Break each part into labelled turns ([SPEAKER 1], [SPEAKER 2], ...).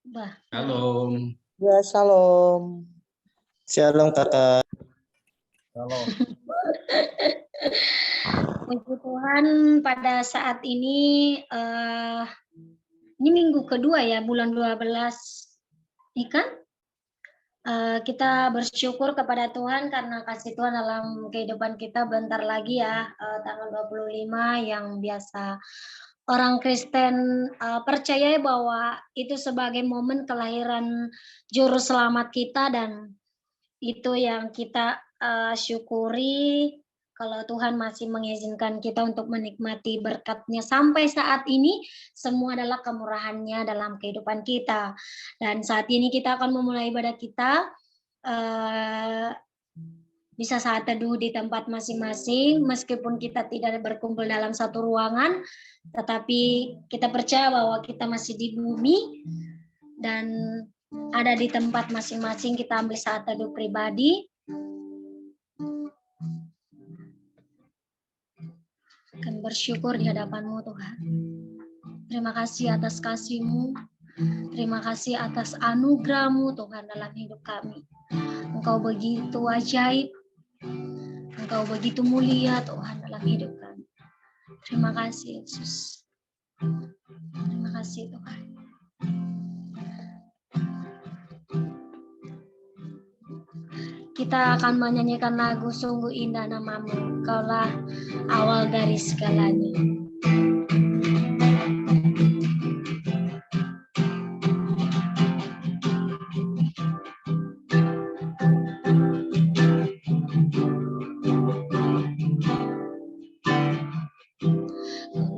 [SPEAKER 1] Bah.
[SPEAKER 2] Shalom.
[SPEAKER 3] Ya, shalom.
[SPEAKER 4] Shalom kakak.
[SPEAKER 3] Shalom.
[SPEAKER 1] Puji Tuhan, pada saat ini minggu kedua ya, bulan 12 ini kan. Kita bersyukur kepada Tuhan karena kasih Tuhan dalam kehidupan kita bentar lagi ya, tanggal 25 yang biasa orang Kristen percaya bahwa itu sebagai momen kelahiran juru selamat kita, dan itu yang kita syukuri kalau Tuhan masih mengizinkan kita untuk menikmati berkat-Nya sampai saat ini. Semua adalah kemurahan-Nya dalam kehidupan kita. Dan saat ini kita akan memulai ibadah kita. Bisa saat teduh di tempat masing-masing, meskipun kita tidak berkumpul dalam satu ruangan, tetapi kita percaya bahwa kita masih di bumi dan ada di tempat masing-masing. Kita ambil saat teduh pribadi. Akan bersyukur di hadapan-Mu Tuhan. Terima kasih atas kasih-Mu. Terima kasih atas anugerah-Mu Tuhan dalam hidup kami. Engkau begitu ajaib. Engkau begitu mulia Tuhan dalam hidup kami. Terima kasih Yesus. Terima kasih Tuhan. Kita akan menyanyikan lagu Sungguh Indah Namamu, Kaulah awal dari segalanya.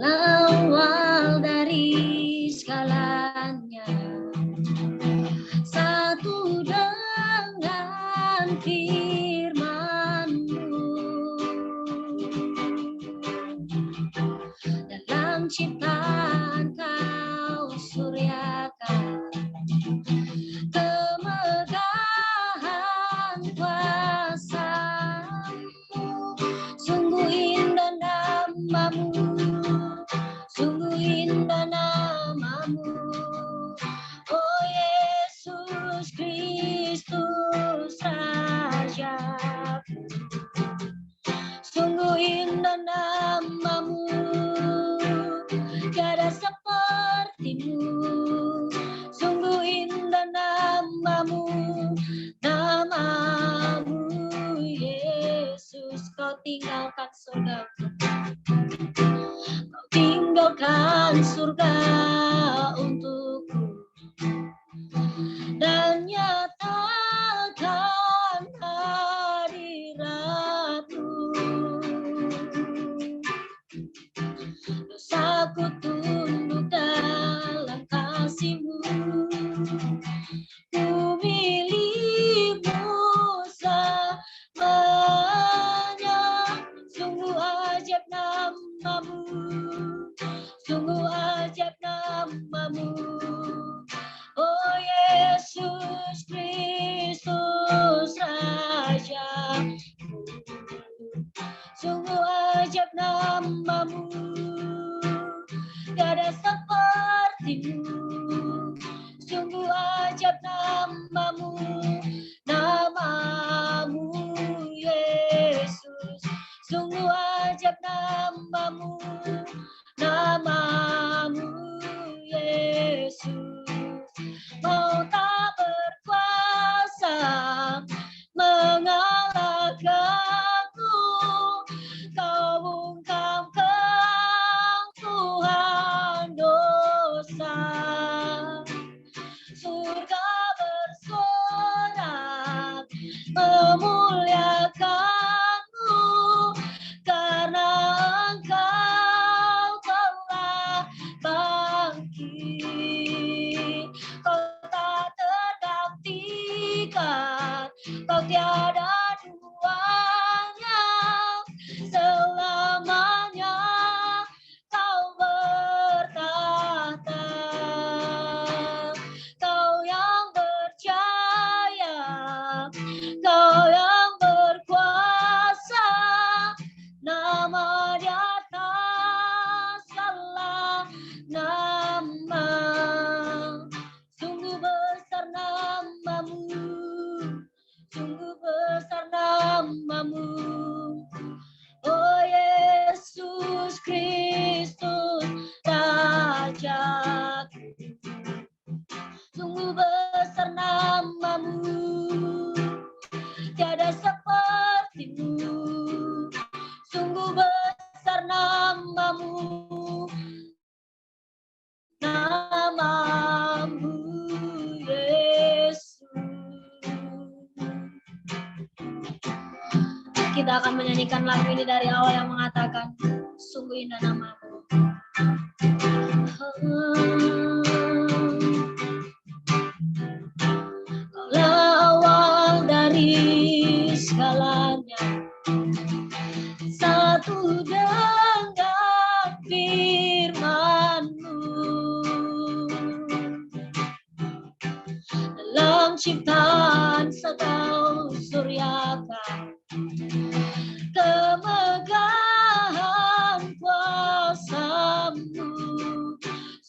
[SPEAKER 1] Kaulah awal dari segalanya, satu dengan firman-Mu. Dalam ciptaan Kau suryakan kemegahan kuasa-Mu. Sungguh indah nama-Mu, sungguh indah nama-Mu, oh Yesus Kristus Raja-Ku. Sungguh indah nama-Mu, tiada seperti-Mu. Sungguh indah nama-Mu, nama-Mu Yesus. Kau tinggalkan surga, Kau tinggalkan surga untukku, dan nyatakan hadirat-Mu. Dosaku tunduk dalam kasih-Mu, ku milik-Mu selamanya. Sungguh ajaib nama-Mu, sungguh ajaib nama-Mu, oh Yesus Kristus Raja-Ku. Sungguh ajaib nama-Mu, tiada seperti-Mu. Sungguh ajaib nama-Mu, nama-Mu Yesus. Sungguh ajaib nama-Mu, nama-Mu Yesus. Kau tak berkuasa mengalahkanku, Kau bungkamkan Tuhan dosa. Surga bersorak memuliakan-Mu, karena Engkau telah bangkit. Kau tak tergantikan, Kau tiada duanya, selamanya Kau bertahta. Kau yang berjaya, Kau yang berkuasa, nama di atas segala nama. Raja, sungguh besar namamu, tiada sepertimu, sungguh besar namamu, namamu Yesus. Kita akan menyanyikan lagu ini dari awal yang mengatakan, sungguh indah namamu. Kaulah awal dari segalanya, satu dengan firman-Mu. Dalam ciptaan segala suryakan, kemegahan kuasa-Mu.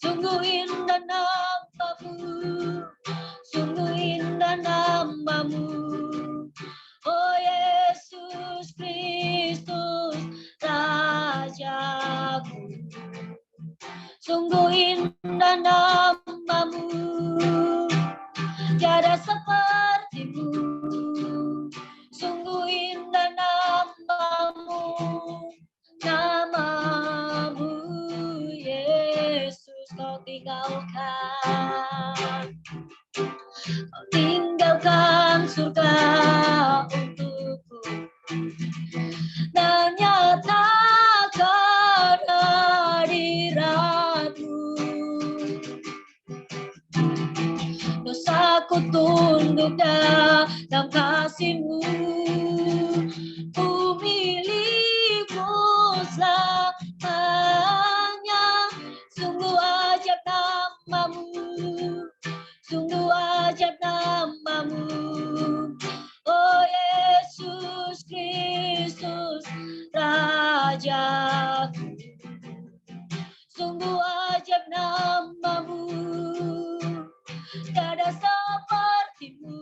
[SPEAKER 1] Sungguh indah namamu, sungguh indah namamu, oh Yesus Kristus Rajaku. Sungguh indah namamu, tiada sepertimu, sungguh indah namamu, namamu Yesus. Kau tinggalkan surga untukku dan nyatakan hadirat-Mu. Dosaku tunduk dalam kasih-Mu, ku milik-Mu selamanya. Sungguh ajaib namamu, sungguh ajaib namamu, oh Yesus Kristus Rajaku. Sungguh ajaib namamu, tiada sepertimu,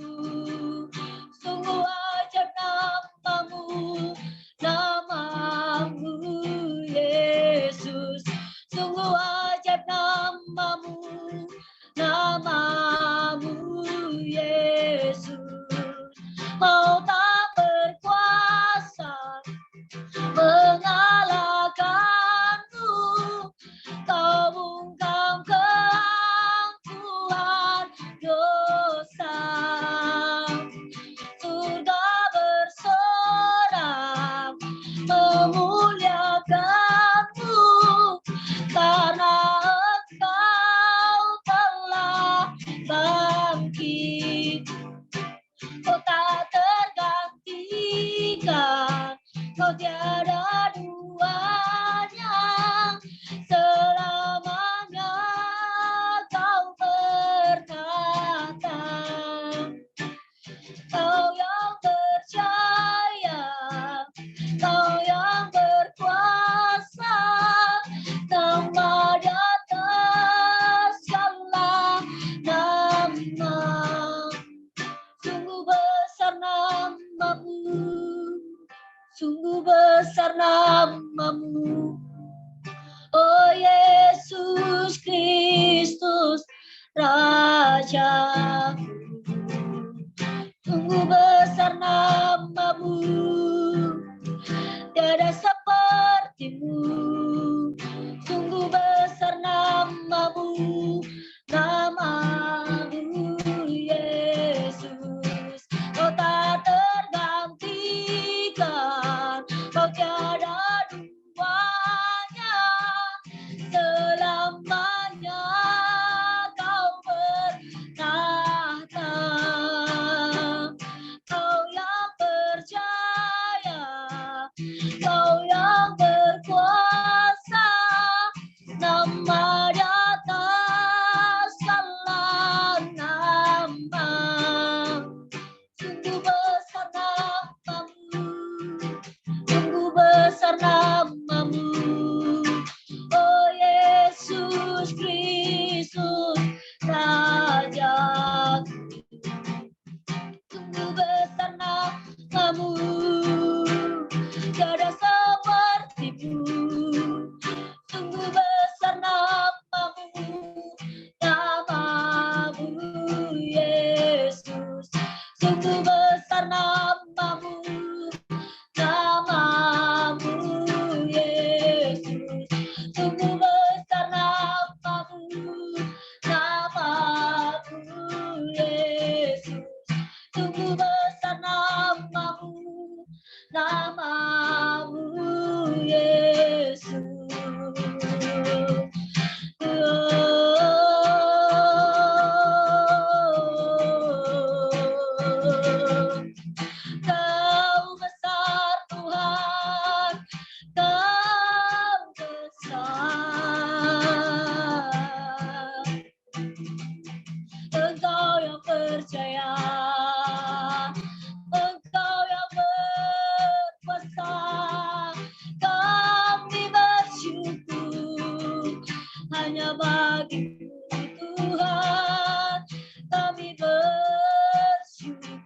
[SPEAKER 1] bagi-Mu Tuhan, kami bersyukur.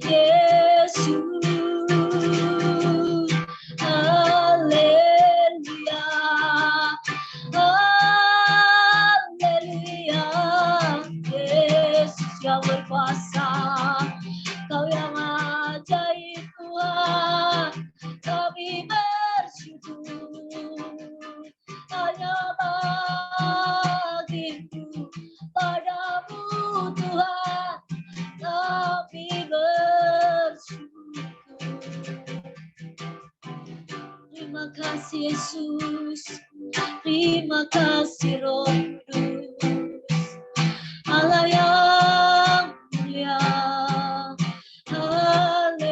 [SPEAKER 1] Yesus, haleluya, haleluya. Yesus yang berkuasa, Kau yang ajaib Tuhan, kami bersyukur. Hanya bagi-Mu, padamu Tuhan, kami bersyukur. Terima kasih Yesus, terima kasih Roh Kudus, Allah yang mulia. Haleluya,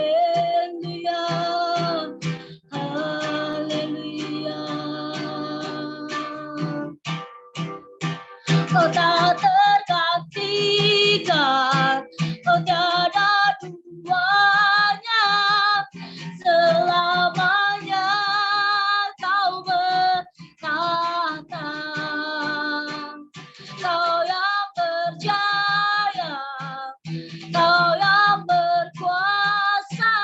[SPEAKER 1] haleluya. Kau tak tergantikan, Kau tiada duanya, selamanya Kau bertata. Kau yang berjaya, Kau yang berkuasa,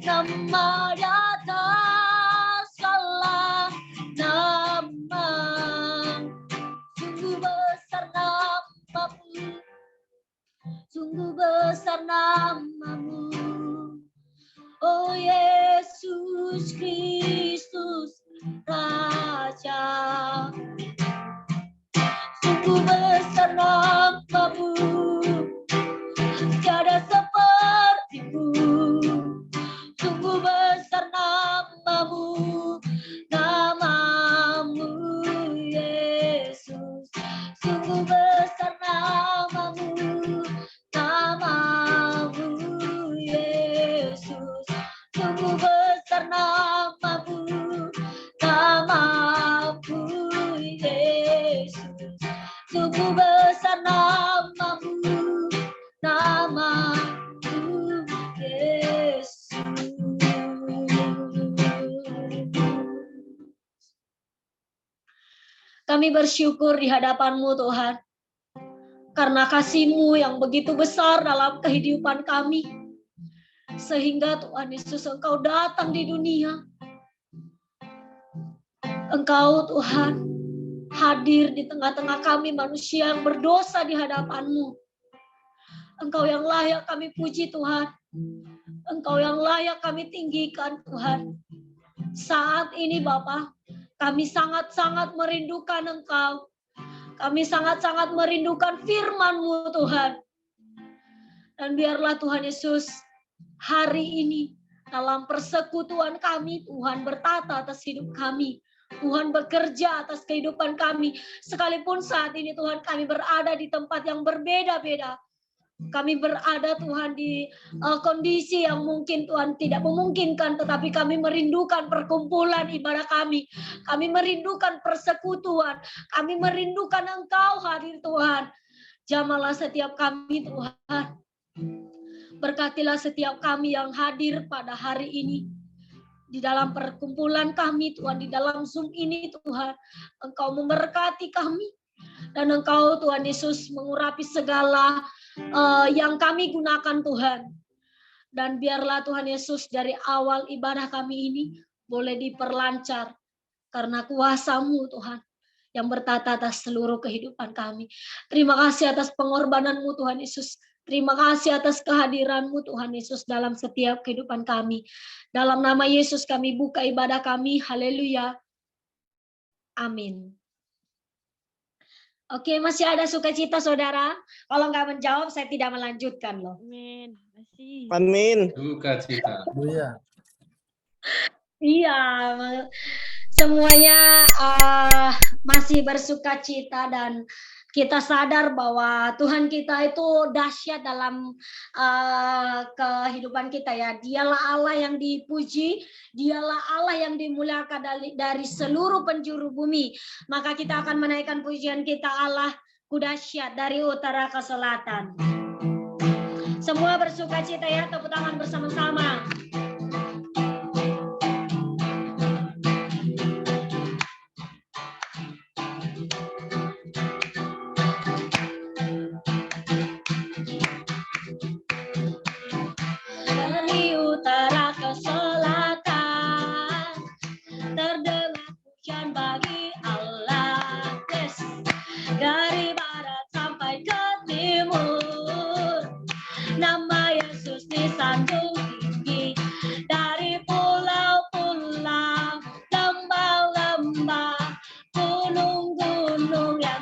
[SPEAKER 1] nama di atas segala nama. Sungguh besar nama-Mu, sungguh besar nama-Mu, oh Yesus Kristus Raja. Sungguh besar nama-Mu, tiada seperti-Mu. Sungguh besar nama-Mu, nama-Mu Yesus. Sungguh besar nama-Mu, nama-Mu Yesus. Sungguh besar nama-Mu, nama-Mu Yesus. Sungguh besar nama-Mu, nama-Mu Yesus. Kami bersyukur di hadapan-Mu Tuhan, karena kasih-Mu yang begitu besar dalam kehidupan kami, sehingga Tuhan Yesus Engkau datang di dunia. Engkau Tuhan hadir di tengah-tengah kami manusia yang berdosa di hadapan-Mu. Engkau yang layak kami puji Tuhan, Engkau yang layak kami tinggikan Tuhan. Saat ini Bapa, kami sangat-sangat merindukan Engkau. Kami sangat-sangat merindukan firman-Mu Tuhan. Dan biarlah Tuhan Yesus hari ini dalam persekutuan kami, Tuhan bertata atas hidup kami. Tuhan bekerja atas kehidupan kami. Sekalipun saat ini Tuhan kami berada di tempat yang berbeda-beda. Kami berada Tuhan di kondisi yang mungkin Tuhan tidak memungkinkan, tetapi kami merindukan perkumpulan ibadah kami. Kami merindukan persekutuan. Kami merindukan Engkau hadir Tuhan. Jamahlah setiap kami Tuhan. Berkatilah setiap kami yang hadir pada hari ini. Di dalam perkumpulan kami Tuhan, di dalam Zoom ini Tuhan, Engkau memberkati kami. Dan Engkau Tuhan Yesus mengurapi segala yang kami gunakan Tuhan. Dan biarlah Tuhan Yesus dari awal ibadah kami ini boleh diperlancar. Karena kuasa-Mu Tuhan yang bertata atas seluruh kehidupan kami. Terima kasih atas pengorbanan-Mu Tuhan Yesus. Terima kasih atas kehadiran-Mu Tuhan Yesus dalam setiap kehidupan kami. Dalam nama Yesus kami buka ibadah kami. Haleluya. Amin. Oke, masih ada sukacita saudara? Kalau nggak menjawab, saya tidak melanjutkan loh.
[SPEAKER 2] Amin. Masih.
[SPEAKER 4] Amin.
[SPEAKER 5] Sukacita.
[SPEAKER 1] Iya, semuanya masih bersukacita dan kita sadar bahwa Tuhan kita itu dahsyat dalam kehidupan kita ya. Dialah Allah yang dipuji, Dialah Allah yang dimuliakan dari seluruh penjuru bumi. Maka kita akan menaikkan pujian kita Allah dahsyat dari utara ke selatan. Semua bersukacita ya, tepuk tangan bersama-sama.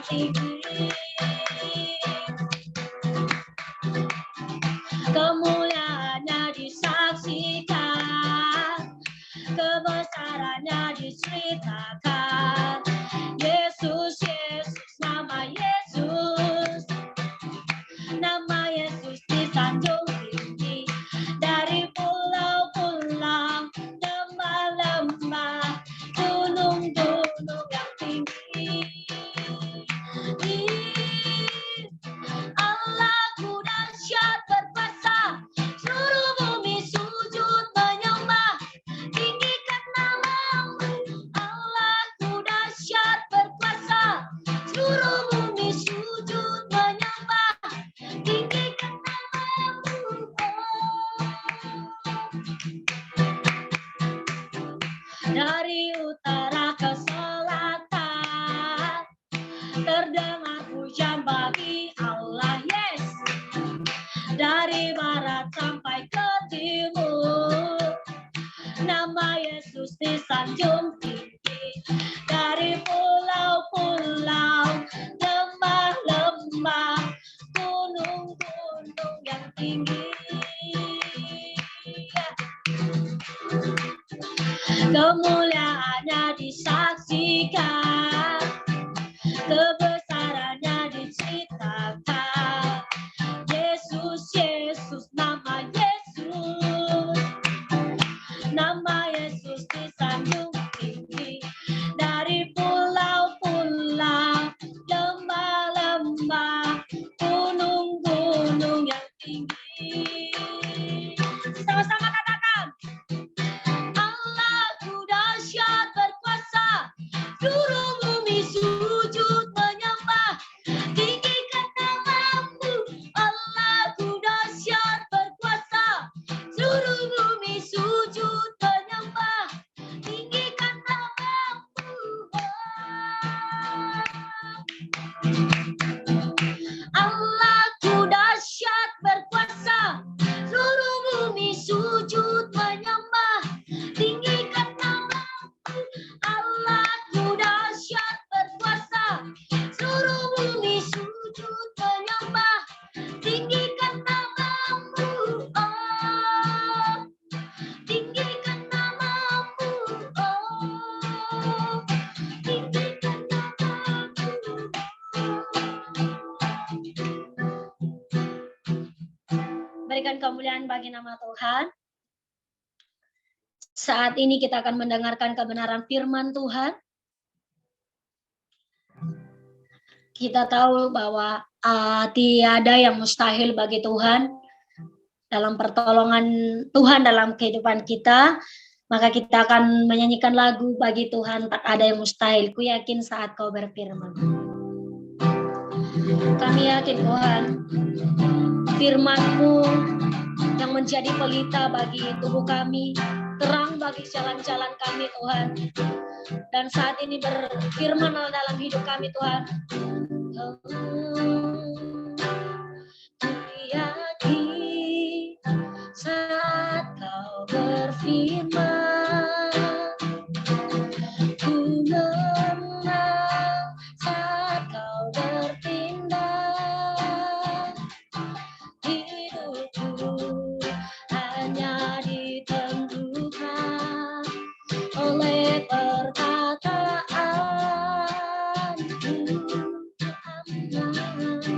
[SPEAKER 1] tinggi. Kemuliaannya disaksikan, kebesarannya diceritakan. Yesus, Yesus, nama Yesus. Nama Yesus disanjung tinggi. Dari pulau-pulau, lembah-lembah, gunung-gunung yang tinggi. Allahku dahsyat berkuasa, seluruh bumi sujud menyembah, tinggikan namamu. Allahku dahsyat berkuasa, seluruh bumi sujud menyembah, tinggikan namamu. Dari utara ke selatan, terdengar pujian bagi Allah, yes. Dari barat sampai ke timur, nama Yesus disanjung tinggi. Dari pulau-pulau, lembah-lembah, gunung-gunung yang tinggi. Kemuliaannya disaksikan, kebesarannya diceritakan. Yesus, Yesus, nama Yesus. Nama Yesus disanjung tinggi. Dari pulau-pulau, lembah-lembah, gunung-gunung yang tinggi. Sama-sama katakan. Allahku dahsyat berkuasa, seluruh bumi sujud menyembah, tinggikan namamu. Allahku dahsyat berkuasa, seluruh bumi sujud menyembah, tinggikan namamu. Allahku dahsyat berkuasa, seluruh bumi sujud menyembah, tinggikan namamu. Allahku dahsyat berkuasa, seluruh bumi sujud menyembah, tinggikan namamu. Oh, tinggikan namamu. Oh, tinggikan namamu. Berikan kemuliaan bagi nama Tuhan. Saat ini kita akan mendengarkan kebenaran firman Tuhan. Kita tahu bahwa tiada yang mustahil bagi Tuhan. Dalam pertolongan Tuhan dalam kehidupan kita, maka kita akan menyanyikan lagu bagi Tuhan tak ada yang mustahil. Ku yakin saat kau berfirman. Kami yakin Tuhan, firman-Mu yang menjadi pelita bagi tubuh kami, terang bagi jalan-jalan kami Tuhan. Dan saat ini berfirman dalam hidup kami Tuhan. Ku yakin saat kau berfirman, ku menang saat kau bertindak. Hidupku hanya ditentukan oleh perkataanmu.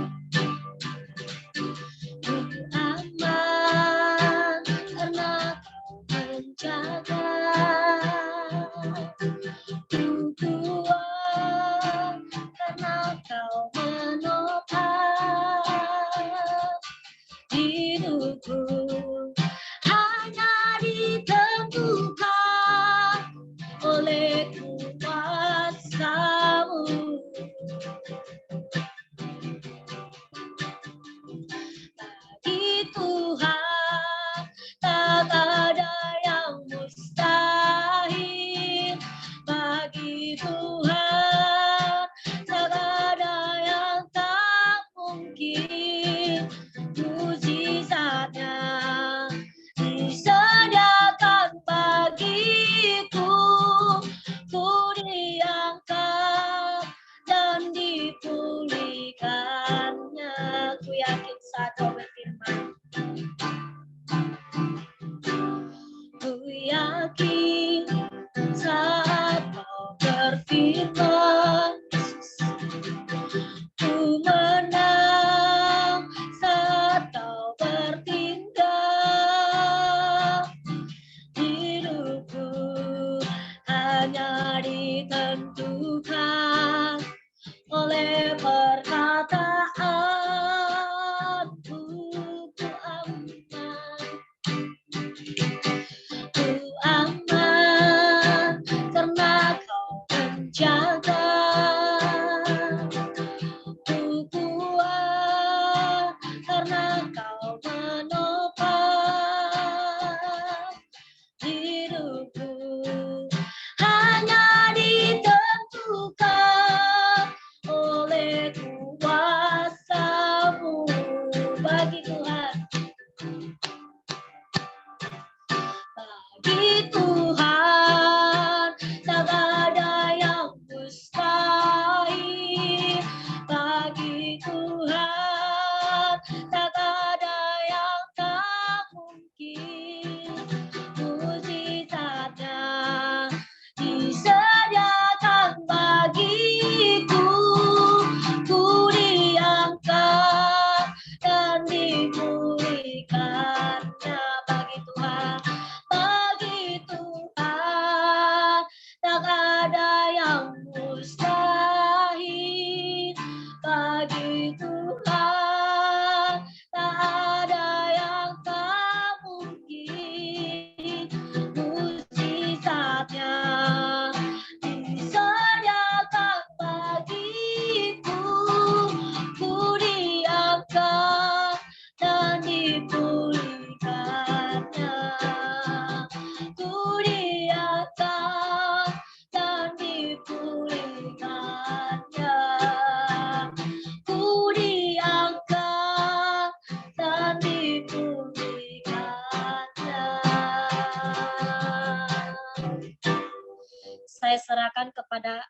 [SPEAKER 1] serahkan kepada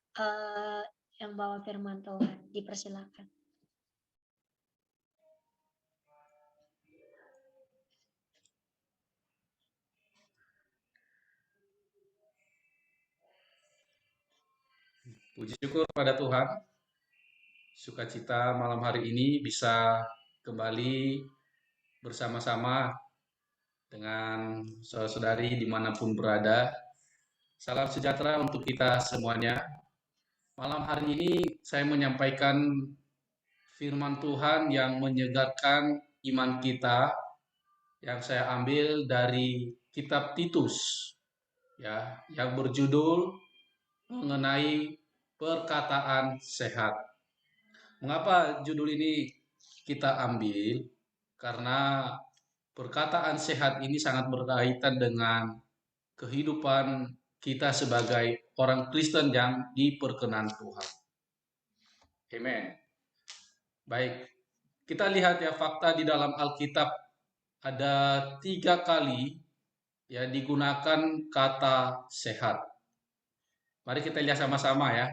[SPEAKER 1] yang bawa firman Tuhan. Dipersilakan.
[SPEAKER 2] Puji syukur pada Tuhan, sukacita malam hari ini bisa kembali bersama-sama dengan saudara-saudari dimanapun berada. Salam sejahtera untuk kita semuanya. Malam hari ini saya menyampaikan firman Tuhan yang menyegarkan iman kita, yang saya ambil dari kitab Titus, ya, yang berjudul mengenai perkataan sehat. Mengapa judul ini kita ambil? Karena perkataan sehat ini sangat berkaitan dengan kehidupan kita sebagai orang Kristen yang diperkenan Tuhan. Amen. Baik, kita lihat ya fakta di dalam Alkitab ada 3 kali ya digunakan kata sehat. Mari kita lihat sama-sama ya.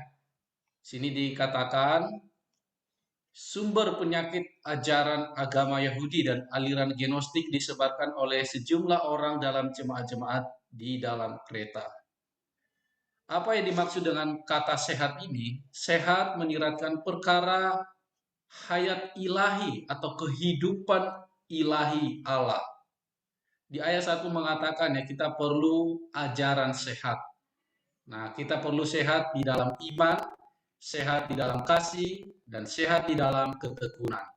[SPEAKER 2] Sini dikatakan sumber penyakit ajaran agama Yahudi dan aliran Gnostik disebarkan oleh sejumlah orang dalam jemaat-jemaat di dalam Kreta. Apa yang dimaksud dengan kata sehat ini? Sehat menyiratkan perkara hayat ilahi atau kehidupan ilahi Allah. Di ayat 1 mengatakan ya kita perlu ajaran sehat. Nah, kita perlu sehat di dalam iman, sehat di dalam kasih, dan sehat di dalam ketekunan.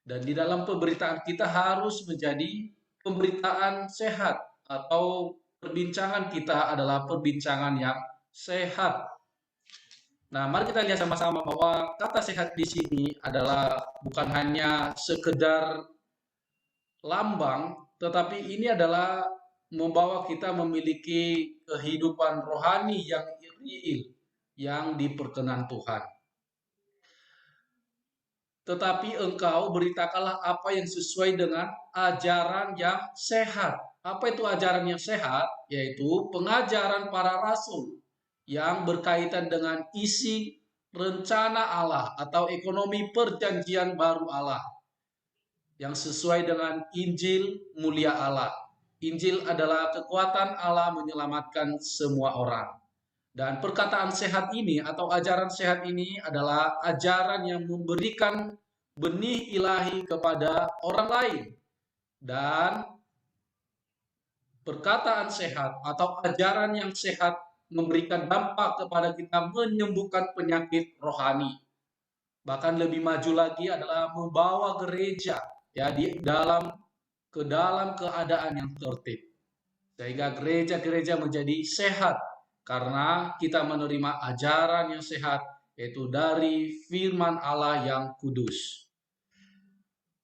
[SPEAKER 2] Dan di dalam pemberitaan kita harus menjadi pemberitaan sehat atau perbincangan kita adalah perbincangan yang sehat. Nah, mari kita lihat sama-sama bahwa kata sehat di sini adalah bukan hanya sekedar lambang, tetapi ini adalah membawa kita memiliki kehidupan rohani yang real, yang diperkenan Tuhan. Tetapi engkau beritakanlah apa yang sesuai dengan ajaran yang sehat. Apa itu ajaran yang sehat? Yaitu pengajaran para rasul yang berkaitan dengan isi rencana Allah atau ekonomi perjanjian baru Allah yang sesuai dengan Injil mulia Allah. Injil adalah kekuatan Allah menyelamatkan semua orang. Dan perkataan sehat ini atau ajaran sehat ini adalah ajaran yang memberikan benih ilahi kepada orang lain. Dan perkataan sehat atau ajaran yang sehat memberikan dampak kepada kita menyembuhkan penyakit rohani. Bahkan lebih maju lagi adalah membawa gereja ya ke dalam keadaan yang tertib. Sehingga gereja-gereja menjadi sehat karena kita menerima ajaran yang sehat yaitu dari firman Allah yang kudus.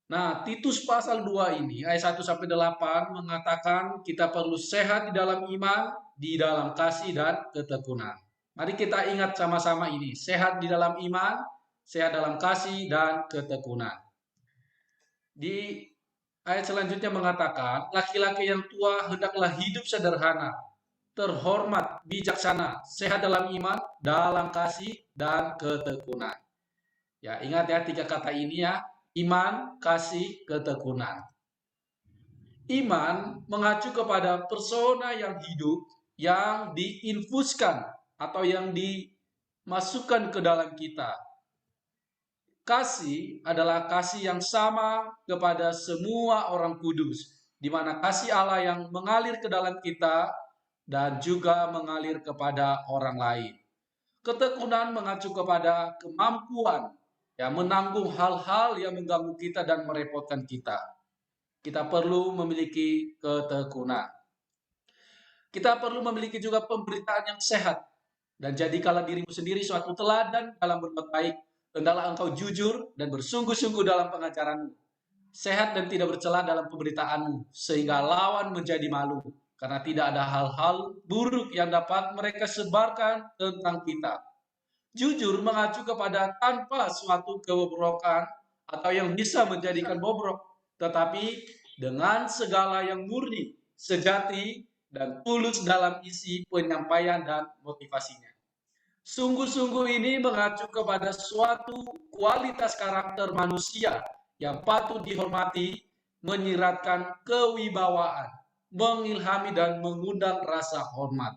[SPEAKER 2] Nah, Titus pasal 2 ini ayat 1 sampai 8 mengatakan kita perlu sehat di dalam iman, di dalam kasih dan ketekunan. Mari kita ingat sama-sama ini, sehat di dalam iman, sehat dalam kasih dan ketekunan. Di ayat selanjutnya mengatakan, laki-laki yang tua hendaklah hidup sederhana, terhormat, bijaksana, sehat dalam iman, dalam kasih, dan ketekunan. Ya, ingat ya 3 kata ini ya, iman, kasih, ketekunan. Iman mengacu kepada persona yang hidup, yang diinfuskan atau yang dimasukkan ke dalam kita. Kasih adalah kasih yang sama kepada semua orang kudus, di mana kasih Allah yang mengalir ke dalam kita dan juga mengalir kepada orang lain. Ketekunan mengacu kepada kemampuan ya menanggung hal-hal yang mengganggu kita dan merepotkan kita. Kita perlu memiliki ketekunan. Kita perlu memiliki juga pemberitaan yang sehat dan jadikanlah dirimu sendiri suatu teladan dalam berbuat baik. Hendaklah engkau jujur dan bersungguh-sungguh dalam pengajaranmu, sehat dan tidak bercela dalam pemberitaanmu, sehingga lawan menjadi malu, karena tidak ada hal-hal buruk yang dapat mereka sebarkan tentang kita. Jujur mengacu kepada tanpa suatu kebobrokan atau yang bisa menjadikan bobrok, tetapi dengan segala yang murni, sejati, dan tulus dalam isi penyampaian dan motivasinya. Sungguh-sungguh ini mengacu kepada suatu kualitas karakter manusia yang patut dihormati, menyiratkan kewibawaan, mengilhami dan mengundang rasa hormat.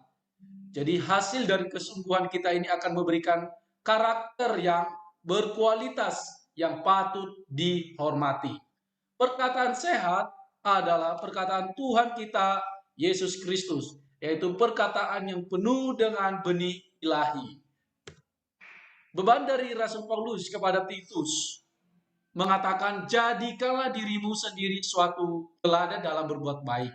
[SPEAKER 2] Jadi hasil dari kesungguhan kita ini akan memberikan karakter yang berkualitas yang patut dihormati. Perkataan sehat adalah perkataan Tuhan kita Yesus Kristus, yaitu perkataan yang penuh dengan benih ilahi. Beban dari Rasul Paulus kepada Titus mengatakan, jadikanlah dirimu sendiri suatu teladan dalam berbuat baik.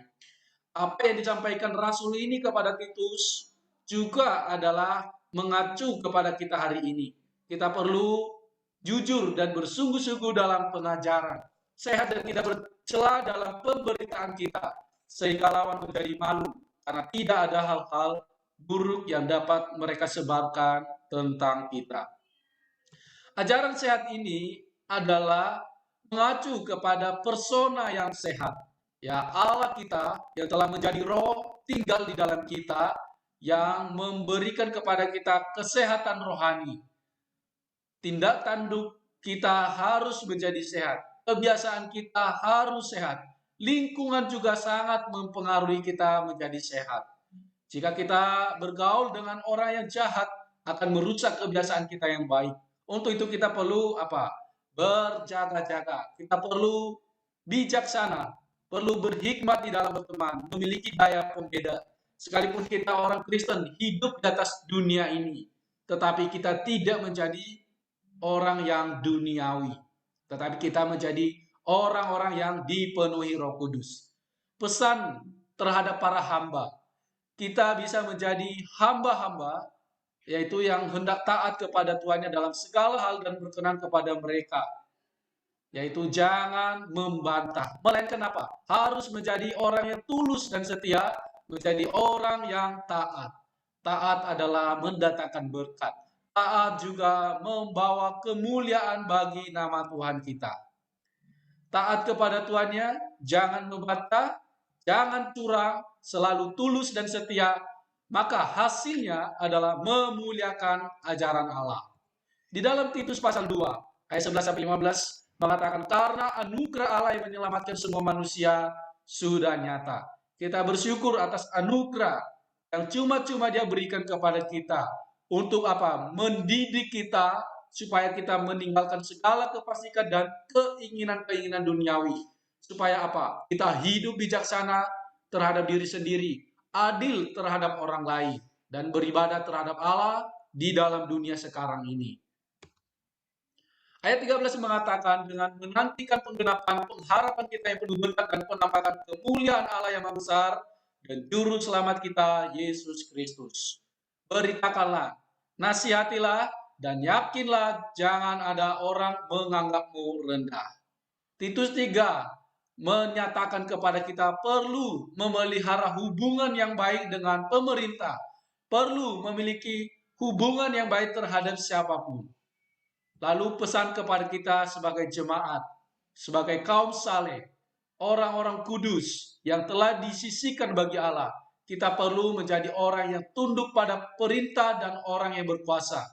[SPEAKER 2] Apa yang disampaikan Rasul ini kepada Titus juga adalah mengacu kepada kita hari ini. Kita perlu jujur dan bersungguh-sungguh dalam pengajaran, sehat dan tidak bercela dalam pemberitaan kita, sehingga lawan menjadi malu karena tidak ada hal-hal buruk yang dapat mereka sebarkan tentang kita. Ajaran sehat ini adalah mengacu kepada persona yang sehat. Ya, Allah kita yang telah menjadi roh tinggal di dalam kita, yang memberikan kepada kita kesehatan rohani. Tindak tanduk kita harus menjadi sehat. Kebiasaan kita harus sehat. Lingkungan juga sangat mempengaruhi kita menjadi sehat. Jika kita bergaul dengan orang yang jahat, akan merusak kebiasaan kita yang baik. Untuk itu kita perlu berjaga-jaga. Kita perlu bijaksana, perlu berhikmat di dalam berteman, memiliki daya pembeda. Sekalipun kita orang Kristen hidup di atas dunia ini, tetapi kita tidak menjadi orang yang duniawi, tetapi kita menjadi orang-orang yang dipenuhi Roh Kudus. Pesan terhadap para hamba, kita bisa menjadi hamba-hamba, yaitu yang hendak taat kepada Tuhannya dalam segala hal dan berkenan kepada mereka, yaitu jangan membantah, melainkan apa? Harus menjadi orang yang tulus dan setia, menjadi orang yang taat. Taat adalah mendatangkan berkat. Taat juga membawa kemuliaan bagi nama Tuhan kita. Taat kepada Tuhannya, jangan membantah, jangan curang, selalu tulus dan setia, maka hasilnya adalah memuliakan ajaran Allah. Di dalam Titus pasal 2, ayat 11-15, mengatakan, karena anugerah Allah yang menyelamatkan semua manusia sudah nyata. Kita bersyukur atas anugerah yang cuma-cuma Dia berikan kepada kita. Untuk apa? Mendidik kita supaya kita meninggalkan segala kefasikan dan keinginan-keinginan duniawi. Supaya apa? Kita hidup bijaksana terhadap diri sendiri, adil terhadap orang lain, dan beribadah terhadap Allah di dalam dunia sekarang ini. Ayat 13 mengatakan, dengan menantikan penggenapan pengharapan kita yang penuh berkat dan penampakan kemuliaan Allah yang maha besar dan juru selamat kita Yesus Kristus. Beritakanlah, nasihatilah, dan yakinlah jangan ada orang menganggapmu rendah. Titus 3 menyatakan kepada kita perlu memelihara hubungan yang baik dengan pemerintah, perlu memiliki hubungan yang baik terhadap siapapun. Lalu pesan kepada kita sebagai jemaat, sebagai kaum saleh, orang-orang kudus yang telah disisihkan bagi Allah, kita perlu menjadi orang yang tunduk pada perintah dan orang yang berkuasa,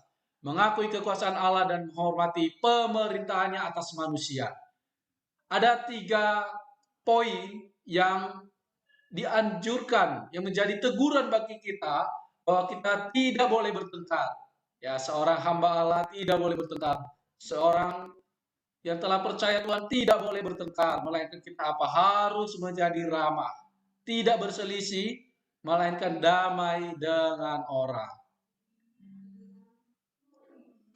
[SPEAKER 2] mengakui kekuasaan Allah dan menghormati pemerintahannya atas manusia. Ada 3 poin yang dianjurkan, yang menjadi teguran bagi kita, bahwa kita tidak boleh bertengkar. Ya, seorang hamba Allah tidak boleh bertengkar. Seorang yang telah percaya Tuhan tidak boleh bertengkar, melainkan kita harus menjadi ramah, tidak berselisih, melainkan damai dengan orang.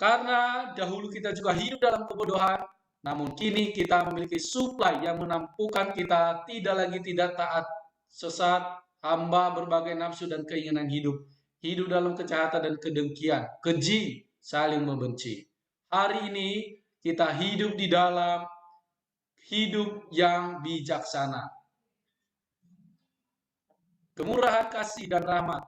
[SPEAKER 2] Karena dahulu kita juga hidup dalam kebodohan, namun kini kita memiliki suplai yang menampukan kita tidak taat, sesat, hamba berbagai nafsu dan keinginan hidup dalam kejahatan dan kedengkian, keji, saling membenci. Hari ini kita hidup di dalam hidup yang bijaksana. Kemurahan, kasih, dan rahmat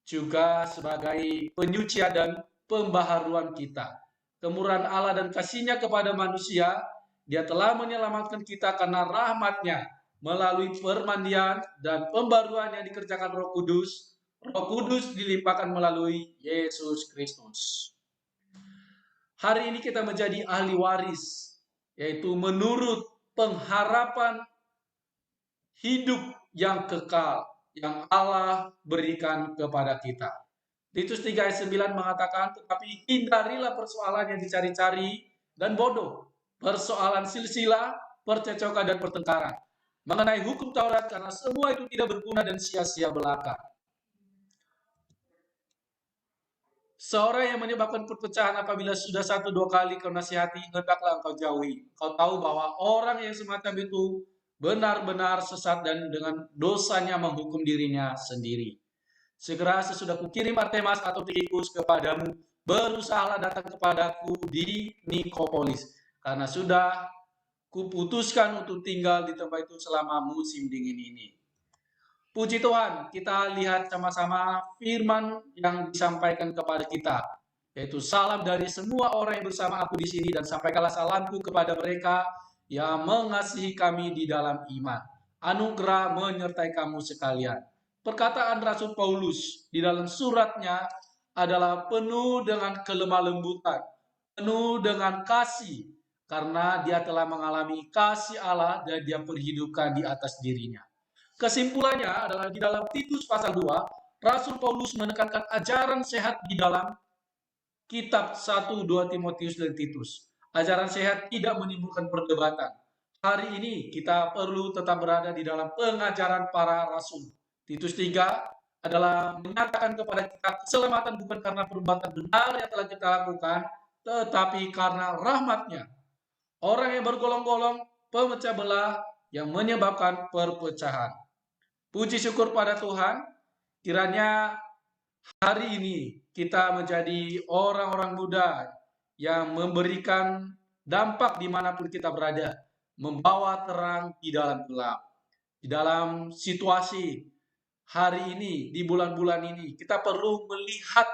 [SPEAKER 2] juga sebagai penyucian dan pembaharuan kita. Kemurahan Allah dan kasih-Nya kepada manusia, Dia telah menyelamatkan kita karena rahmat-Nya melalui permandian dan pembaruan yang dikerjakan Roh Kudus. Roh Kudus dilimpahkan melalui Yesus Kristus. Hari ini kita menjadi ahli waris, yaitu menurut pengharapan hidup yang kekal yang Allah berikan kepada kita. Titus 3 ayat 9 mengatakan, tetapi hindarilah persoalan yang dicari-cari dan bodoh, persoalan silsilah, percecokan dan pertengkaran mengenai hukum Taurat, karena semua itu tidak berguna dan sia-sia belaka. Seorang yang menyebabkan perpecahan apabila sudah 1-2 kali kau nasihati, hendaklah engkau jauhi. Kau tahu bahwa orang yang semacam itu benar-benar sesat dan dengan dosanya menghukum dirinya sendiri. Segera sesudah kukirim Artemas atau Tikhikus kepadamu, berusahalah datang kepadaku di Nikopolis, karena sudah kuputuskan untuk tinggal di tempat itu selama musim dingin ini. Puji Tuhan, kita lihat sama-sama firman yang disampaikan kepada kita, yaitu salam dari semua orang yang bersama aku di sini, dan sampaikanlah salamku kepada mereka yang mengasihi kami di dalam iman. Anugerah menyertai kamu sekalian. Perkataan Rasul Paulus di dalam suratnya adalah penuh dengan kelemah lembutan, penuh dengan kasih, karena dia telah mengalami kasih Allah dan dia perhidupkan di atas dirinya. Kesimpulannya adalah di dalam Titus pasal 2, Rasul Paulus menekankan ajaran sehat di dalam kitab 1-2 Timotius dan Titus. Ajaran sehat tidak menimbulkan perdebatan. Hari ini kita perlu tetap berada di dalam pengajaran para rasul. Titus 3 adalah menyatakan kepada kita keselamatan bukan karena perbuatan benar yang telah kita lakukan, tetapi karena rahmat-Nya. Orang yang bergolong-golong, pemecah belah yang menyebabkan perpecahan. Puji syukur pada Tuhan, kiranya hari ini kita menjadi orang-orang muda yang memberikan dampak dimanapun kita berada, membawa terang di dalam gelap. Di dalam situasi hari ini, di bulan-bulan ini, kita perlu melihat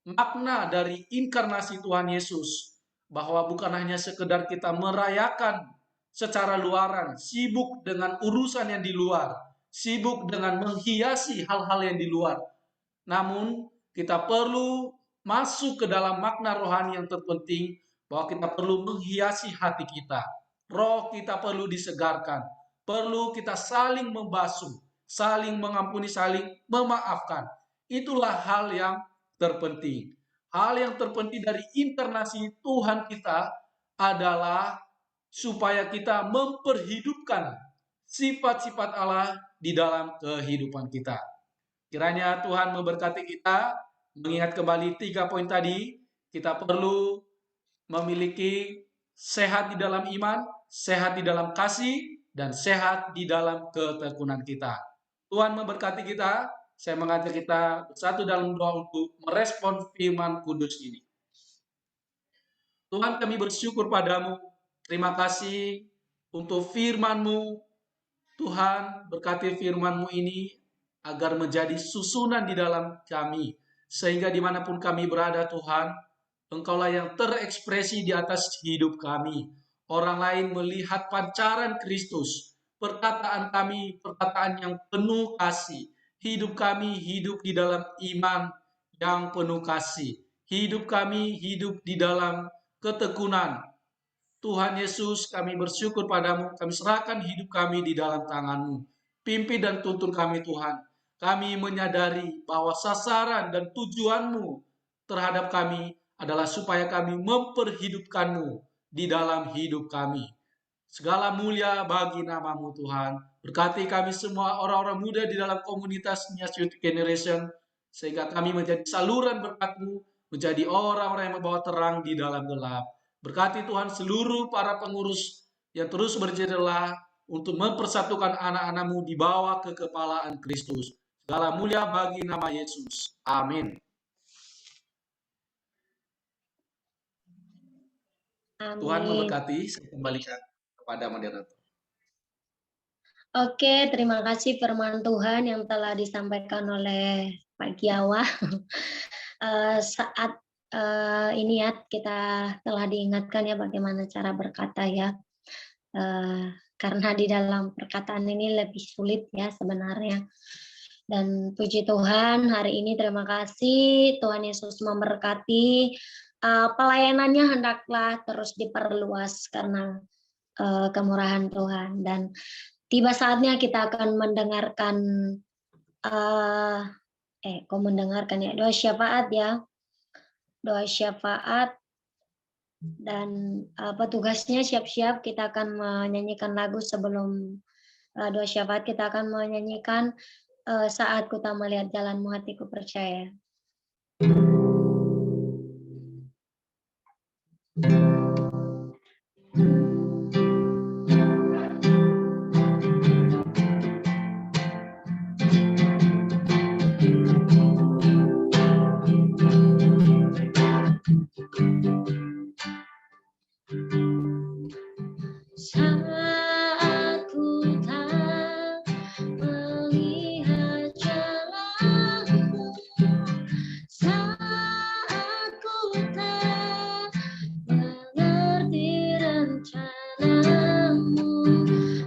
[SPEAKER 2] makna dari inkarnasi Tuhan Yesus, bahwa bukan hanya sekedar kita merayakan secara luaran, sibuk dengan urusan yang di luar, sibuk dengan menghiasi hal-hal yang di luar. Namun kita perlu masuk ke dalam makna rohani yang terpenting, bahwa kita perlu menghiasi hati kita. Roh kita perlu disegarkan, perlu kita saling membasuh, saling mengampuni, saling memaafkan. Itulah hal yang terpenting. Hal yang terpenting dari inkarnasi Tuhan kita adalah supaya kita memperhidupkan sifat-sifat Allah di dalam kehidupan kita. Kiranya Tuhan memberkati kita, mengingat kembali 3 poin tadi. Kita perlu memiliki sehat di dalam iman, sehat di dalam kasih, dan sehat di dalam ketekunan kita. Tuhan memberkati kita. Saya mengajak kita bersatu dalam doa untuk merespon firman kudus ini. Tuhan, kami bersyukur padamu. Terima kasih untuk firman-Mu. Tuhan, berkati firman-Mu ini agar menjadi susunan di dalam kami. Sehingga dimanapun kami berada, Tuhan, Engkaulah yang terekspresi di atas hidup kami. Orang lain melihat pancaran Kristus. Perkataan kami, perkataan yang penuh kasih. Hidup kami hidup di dalam iman yang penuh kasih. Hidup kami hidup di dalam ketekunan. Tuhan Yesus, kami bersyukur padamu, kami serahkan hidup kami di dalam tangan-Mu. Pimpin dan tuntun kami, Tuhan. Kami menyadari bahwa sasaran dan tujuan-Mu terhadap kami adalah supaya kami memperhidupkan-Mu di dalam hidup kami. Segala mulia bagi nama-Mu, Tuhan. Berkati kami semua orang-orang muda di dalam komunitas Nias Youth Generation, sehingga kami menjadi saluran berkat-Mu, menjadi orang-orang yang membawa terang di dalam gelap. Berkati Tuhan seluruh para pengurus yang terus berjerlah untuk mempersatukan anak-anak-Mu di bawah kekepalaan Kristus. Segala mulia bagi nama Yesus. Amin. Tuhan memberkati. Saya kembalikan kepada moderator.
[SPEAKER 1] Oke, terima kasih firman Tuhan yang telah disampaikan oleh Pak Giawa. Saat ini ya kita telah diingatkan ya bagaimana cara berkata ya, karena di dalam perkataan ini lebih sulit ya sebenarnya. Dan puji Tuhan hari ini terima kasih Tuhan Yesus memberkati, pelayanannya hendaklah terus diperluas karena kemurahan Tuhan, dan tiba saatnya kita akan mendengarkan doa syafaat ya, doa syafaat. Dan petugasnya siap-siap, kita akan menyanyikan lagu sebelum doa syafaat. Kita akan menyanyikan Saat Ku Tak Melihat Jalanmu Hatiku Percaya. Saat ku tak melihat jalanmu, saat ku tak mengerti rencanamu,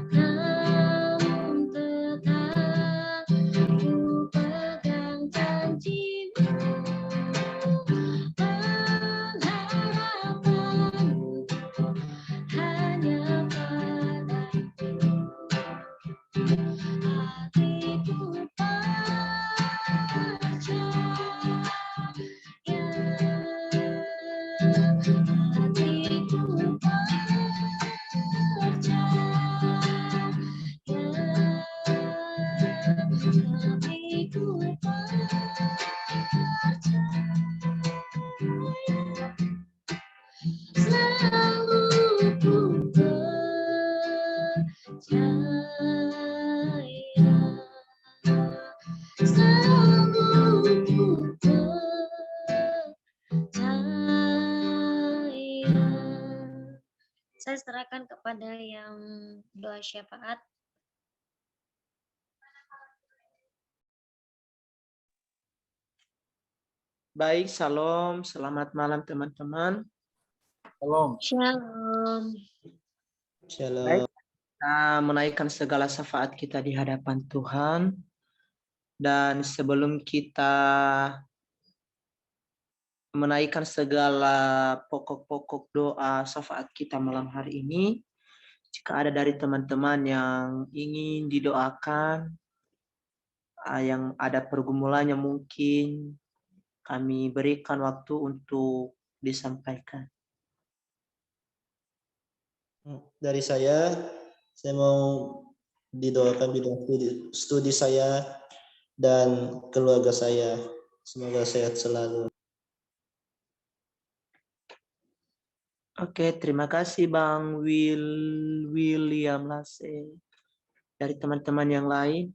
[SPEAKER 1] namun tetap ku pegang janjimu, pengharapanku hanya padamu. Hatiku percaya, hatiku percaya, hatiku percaya. Selalu ku percaya, selalu ku percaya. Saya serahkan kepada yang doa syafaat.
[SPEAKER 3] Baik, salam. Selamat malam teman-teman.
[SPEAKER 4] Shalom.
[SPEAKER 1] Shalom.
[SPEAKER 4] Shalom.
[SPEAKER 3] Baik, kita menaikkan segala syafaat kita di hadapan Tuhan. Dan sebelum kita menaikkan segala pokok-pokok doa syafaat kita malam hari ini, jika ada dari teman-teman yang ingin didoakan, yang ada pergumulannya mungkin, kami berikan waktu untuk disampaikan.
[SPEAKER 4] Dari saya mau didoakan bidang studi saya dan keluarga saya. Semoga sehat selalu.
[SPEAKER 3] Oke, terima kasih Bang William Lase. Dari teman-teman yang lain.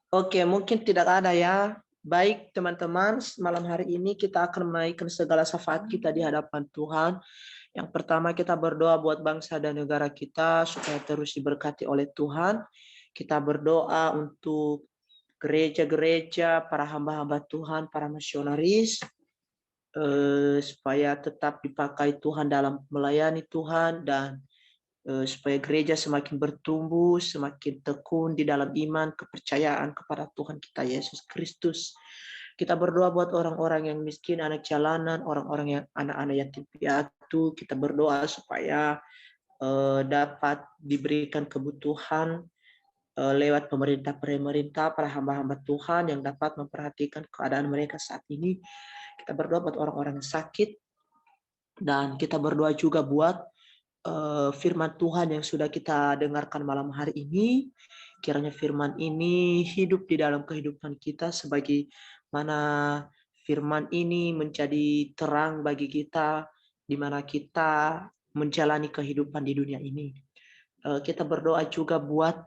[SPEAKER 3] Oke, mungkin tidak ada ya. Baik teman-teman, malam hari ini kita akan menaikkan segala syafaat kita di hadapan Tuhan. Yang pertama kita berdoa buat bangsa dan negara kita supaya terus diberkati oleh Tuhan. Kita berdoa untuk gereja-gereja, para hamba-hamba Tuhan, para misionaris, supaya tetap dipakai Tuhan dalam melayani Tuhan, dan supaya gereja semakin bertumbuh, semakin tekun di dalam iman, kepercayaan kepada Tuhan kita Yesus Kristus. Kita berdoa buat orang-orang yang miskin, anak jalanan, orang-orang yang anak-anak yatim piatu. Kita berdoa supaya dapat diberikan kebutuhan lewat pemerintah, para hamba-hamba Tuhan yang dapat memperhatikan keadaan mereka saat ini. Kita berdoa buat orang-orang yang sakit, dan kita berdoa juga buat firman Tuhan yang sudah kita dengarkan malam hari ini. Kiranya firman ini hidup di dalam kehidupan kita, sebagaimana firman ini menjadi terang bagi kita di mana kita menjalani kehidupan di dunia ini. Kita berdoa juga buat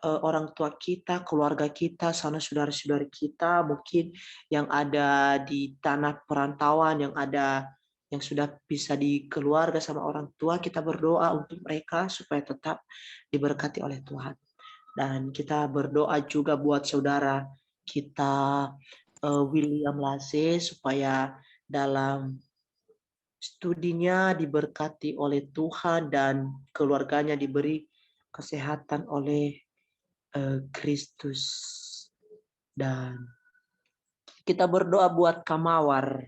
[SPEAKER 3] orang tua kita, keluarga kita, sanak saudara-saudari kita mungkin yang ada di tanah perantauan, yang ada yang sudah bisa dikeluarga sama orang tua, kita berdoa untuk mereka supaya tetap diberkati oleh Tuhan. Dan kita berdoa juga buat saudara kita William Lase supaya dalam studinya diberkati oleh Tuhan dan keluarganya diberi kesehatan oleh Kristus. Dan kita berdoa buat Kamawar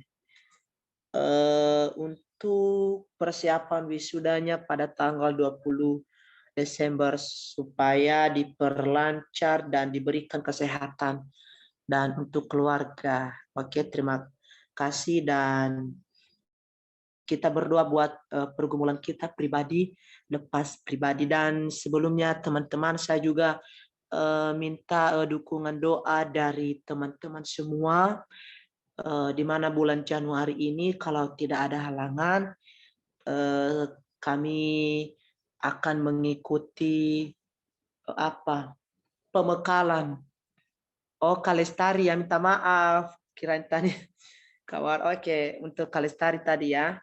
[SPEAKER 3] untuk persiapan wisudanya pada tanggal 20 Desember supaya diperlancar dan diberikan kesehatan. Dan untuk keluarga, oke, terima kasih. Dan kita berdoa buat pergumulan kita pribadi, lepas pribadi. Dan sebelumnya teman-teman, saya juga minta dukungan doa dari teman-teman semua, di mana bulan Januari ini kalau tidak ada halangan, kami akan mengikuti pemekalan. Oh, Kalestari, ya minta maaf. Kirain tadi kawan. Oke, untuk Kalestari tadi ya.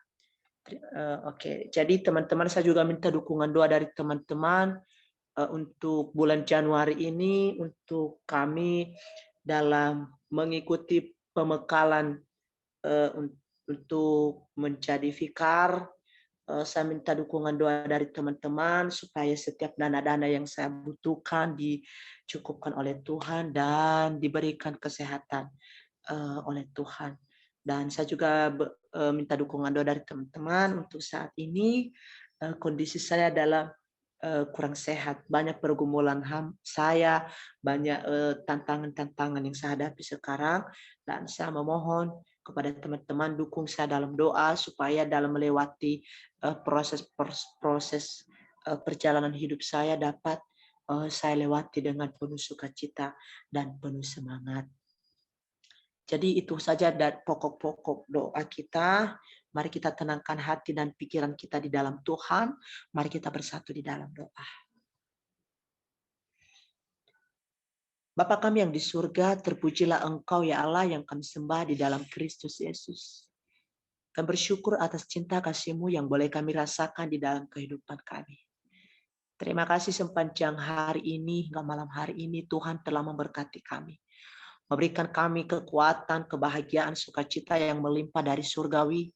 [SPEAKER 3] Oke, jadi teman-teman saya juga minta dukungan doa dari teman-teman untuk bulan Januari ini untuk kami dalam mengikuti pemekalan untuk menjadi vikar. Saya minta dukungan doa dari teman-teman supaya setiap dana-dana yang saya butuhkan dicukupkan oleh Tuhan dan diberikan kesehatan oleh Tuhan. Dan saya juga minta dukungan doa dari teman-teman untuk saat ini kondisi saya adalah kurang sehat, banyak pergumulan saya, banyak tantangan-tantangan yang saya hadapi sekarang, dan saya memohon kepada teman-teman dukung saya dalam doa supaya dalam melewati proses perjalanan hidup saya dapat saya lewati dengan penuh sukacita dan penuh semangat. Jadi itu saja dari pokok-pokok doa kita. Mari kita tenangkan hati dan pikiran kita di dalam Tuhan. Mari kita bersatu di dalam doa. Bapa kami yang di surga, terpujilah Engkau ya Allah yang kami sembah di dalam Kristus Yesus. Kami bersyukur atas cinta kasih-Mu yang boleh kami rasakan di dalam kehidupan kami. Terima kasih sepanjang hari ini hingga malam hari ini Tuhan telah memberkati kami. Memberikan kami kekuatan, kebahagiaan, sukacita yang melimpah dari surgawi.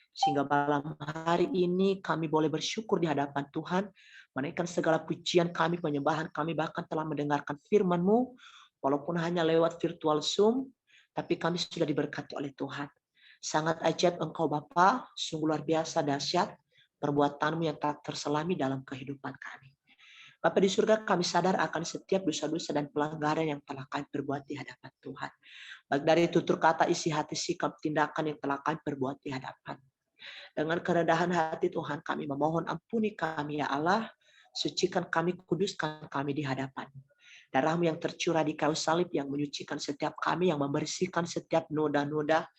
[SPEAKER 3] Sehingga malam hari ini kami boleh bersyukur di hadapan Tuhan. Menaikkan segala pujian kami, penyembahan kami, bahkan telah mendengarkan firman-Mu. Walaupun hanya lewat virtual Zoom, tapi kami sudah diberkati oleh Tuhan. Sangat ajaib Engkau Bapa, sungguh luar biasa dahsyat perbuatan-Mu yang tak terselami dalam kehidupan kami. Bapa di surga, kami sadar akan setiap dosa-dosa dan pelanggaran yang telah kami perbuat di hadapan Tuhan. Baik dari tutur kata, isi hati, sikap, tindakan yang telah kami perbuat di hadapan. Dengan kerendahan hati Tuhan, kami memohon ampuni kami ya Allah, sucikan kami, kuduskan kami di hadapan. Darah-Mu yang tercurah di kayu salib yang menyucikan setiap kami, yang membersihkan setiap noda-noda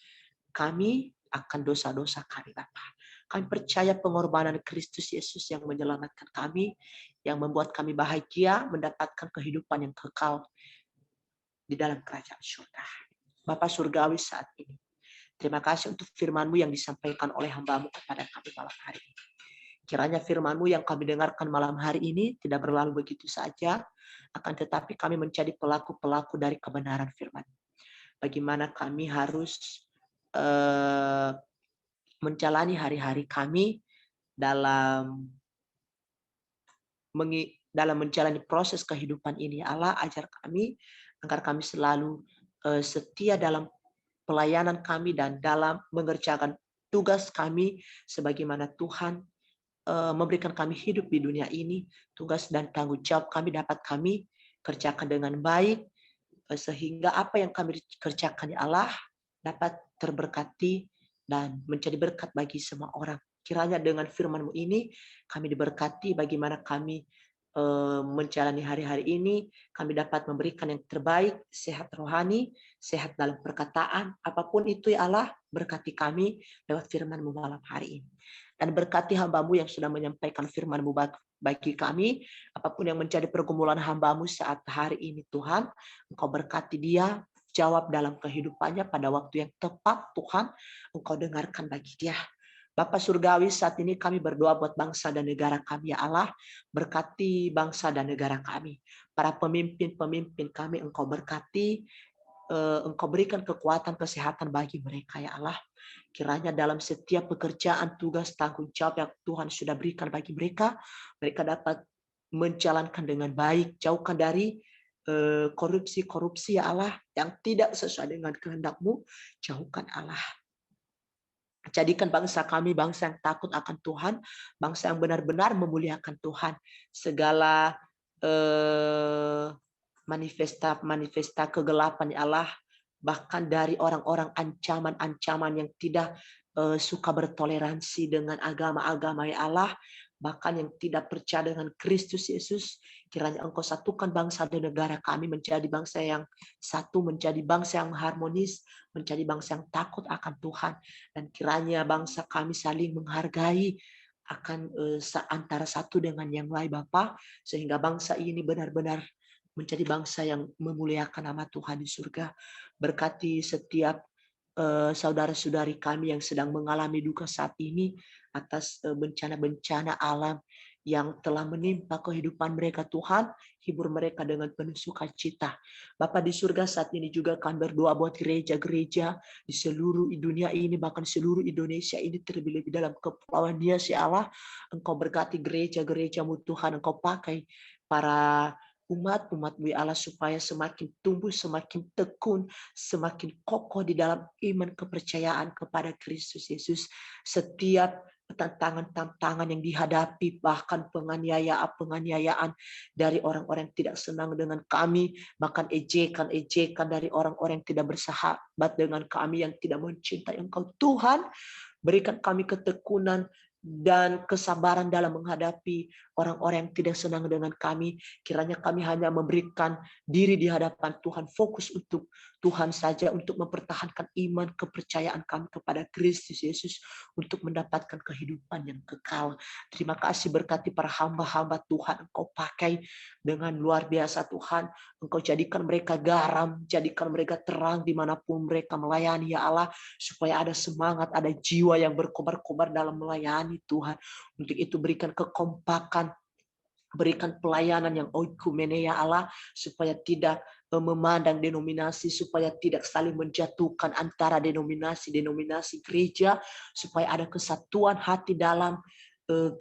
[SPEAKER 3] kami akan dosa-dosa kami Bapa. Kami percaya pengorbanan Kristus Yesus yang menyelamatkan kami, yang membuat kami bahagia mendapatkan kehidupan yang kekal di dalam kerajaan surga. Bapa surgawi saat ini, terima kasih untuk firman-Mu yang disampaikan oleh hamba-Mu kepada kami malam hari ini. Kiranya firman-Mu yang kami dengarkan malam hari ini tidak berlalu begitu saja, akan tetapi kami menjadi pelaku-pelaku dari kebenaran firman. Bagaimana kami harus menjalani hari-hari kami dalam menjalani proses kehidupan ini. Allah ajar kami agar kami selalu setia dalam pelayanan kami dan dalam mengerjakan tugas kami sebagaimana Tuhan memberikan kami hidup di dunia ini. Tugas dan tanggung jawab kami dapat kami kerjakan dengan baik sehingga apa yang kami kerjakan ya Allah dapat terberkati dan menjadi berkat bagi semua orang. Kiranya dengan firman-Mu ini kami diberkati bagaimana kami menjalani hari-hari ini, kami dapat memberikan yang terbaik, sehat rohani, sehat dalam perkataan, apapun itu ya Allah, berkati kami lewat firman-Mu malam hari ini. Dan berkati hamba-Mu yang sudah menyampaikan firman-Mu bagi kami, apapun yang menjadi pergumulan hamba-Mu saat hari ini Tuhan, Engkau berkati dia, jawab dalam kehidupannya pada waktu yang tepat Tuhan, Engkau dengarkan bagi dia. Bapa Surgawi, saat ini kami berdoa buat bangsa dan negara kami, ya Allah. Berkati bangsa dan negara kami. Para pemimpin-pemimpin kami Engkau berkati, Engkau berikan kekuatan, kesehatan bagi mereka, ya Allah. Kiranya dalam setiap pekerjaan, tugas, tanggung jawab yang Tuhan sudah berikan bagi mereka, mereka dapat menjalankan dengan baik, jauhkan dari korupsi-korupsi, ya Allah, yang tidak sesuai dengan kehendak-Mu, jauhkan Allah. Jadikan bangsa kami bangsa yang takut akan Tuhan, bangsa yang benar-benar memuliakan Tuhan. Segala manifesta kegelapan, ya Allah, bahkan dari orang-orang ancaman-ancaman yang tidak suka bertoleransi dengan agama-agama, ya Allah, bahkan yang tidak percaya dengan Kristus Yesus, kiranya Engkau satukan bangsa dan negara kami menjadi bangsa yang satu, menjadi bangsa yang harmonis, menjadi bangsa yang takut akan Tuhan, dan kiranya bangsa kami saling menghargai akan antara satu dengan yang lain, Bapa, sehingga bangsa ini benar-benar menjadi bangsa yang memuliakan nama Tuhan di surga. Berkati setiap saudara-saudari kami yang sedang mengalami duka saat ini atas bencana-bencana alam yang telah menimpa kehidupan mereka, Tuhan. Hibur mereka dengan penuh sukacita. Bapa di surga, saat ini juga kami berdoa buat gereja-gereja di seluruh dunia ini, bahkan seluruh Indonesia ini, terlebih-lebih dalam kepulauan Nias, ya Allah. Engkau berkati gereja-gereja-Mu, Tuhan. Engkau pakai para umat-umat-Mu, ya Allah, supaya semakin tumbuh, semakin tekun, semakin kokoh di dalam iman kepercayaan kepada Kristus Yesus. Setiap tantangan-tantangan yang dihadapi, bahkan penganiayaan dari orang-orang yang tidak senang dengan kami, bahkan ejekan-ejekan dari orang-orang yang tidak bersahabat dengan kami, yang tidak mencintai Engkau, Tuhan, berikan kami ketekunan dan kesabaran dalam menghadapi orang-orang yang tidak senang dengan kami. Kiranya kami hanya memberikan diri di hadapan Tuhan, fokus untuk Tuhan saja, untuk mempertahankan iman kepercayaan kami kepada Kristus Yesus, untuk mendapatkan kehidupan yang kekal. Terima kasih, berkati para hamba-hamba Tuhan, Engkau pakai dengan luar biasa, Tuhan. Engkau jadikan mereka garam, jadikan mereka terang dimanapun mereka melayani, ya Allah, supaya ada semangat, ada jiwa yang berkobar-kobar dalam melayani Tuhan. Untuk itu berikan kekompakan, berikan pelayanan yang oikumene, ya Allah, supaya tidak memandang denominasi, supaya tidak saling menjatuhkan antara denominasi gereja, supaya ada kesatuan hati dalam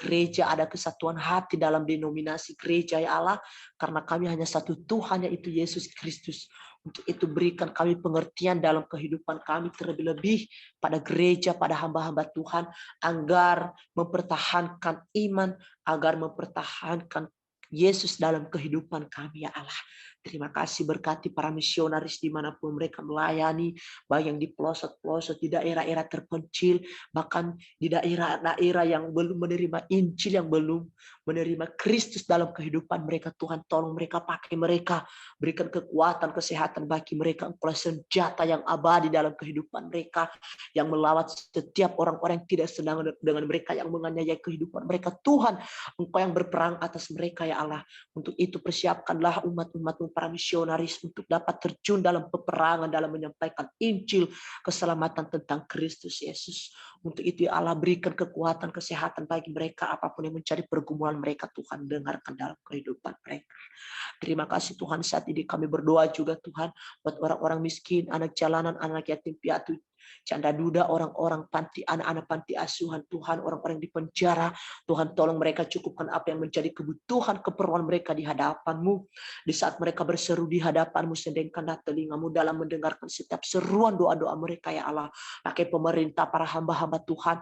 [SPEAKER 3] gereja, ada kesatuan hati dalam denominasi gereja, ya Allah, karena kami hanya satu Tuhan, yaitu Yesus Kristus. Untuk itu berikan kami pengertian dalam kehidupan kami, terlebih-lebih pada gereja, pada hamba-hamba Tuhan, agar mempertahankan iman, agar mempertahankan Yesus dalam kehidupan kami, ya Allah. Terima kasih, berkati para misionaris dimanapun mereka melayani, baik yang di pelosok-pelosok, di daerah-daerah terpencil, bahkan di daerah-daerah yang belum menerima Injil, yang belum menerima Kristus dalam kehidupan mereka. Tuhan, tolong mereka, pakai mereka, berikan kekuatan, kesehatan bagi mereka. Engkau senjata yang abadi dalam kehidupan mereka, yang melawat setiap orang-orang yang tidak senang dengan mereka, yang menganiaya kehidupan mereka. Tuhan, Engkau yang berperang atas mereka, ya Allah. Untuk itu persiapkanlah umat-umat para misionaris untuk dapat terjun dalam peperangan, dalam menyampaikan Injil keselamatan tentang Kristus Yesus. Untuk itu, ya Allah, berikan kekuatan, kesehatan bagi mereka, apapun yang menjadi pergumulan mereka, Tuhan, dengarkan dalam kehidupan mereka. Terima kasih, Tuhan. Saat ini kami berdoa juga, Tuhan, buat orang-orang miskin, anak jalanan, anak yatim piatu, janda duda, orang-orang panti, anak-anak panti asuhan, Tuhan, orang-orang di penjara. Tuhan, tolong mereka, cukupkan apa yang menjadi kebutuhan, keperluan mereka di hadapan-Mu. Di saat mereka berseru di hadapan-Mu, sedangkan telinga-Mu dalam mendengarkan setiap seruan doa-doa mereka, ya Allah. Pakai pemerintah, para hamba-hamba Tuhan,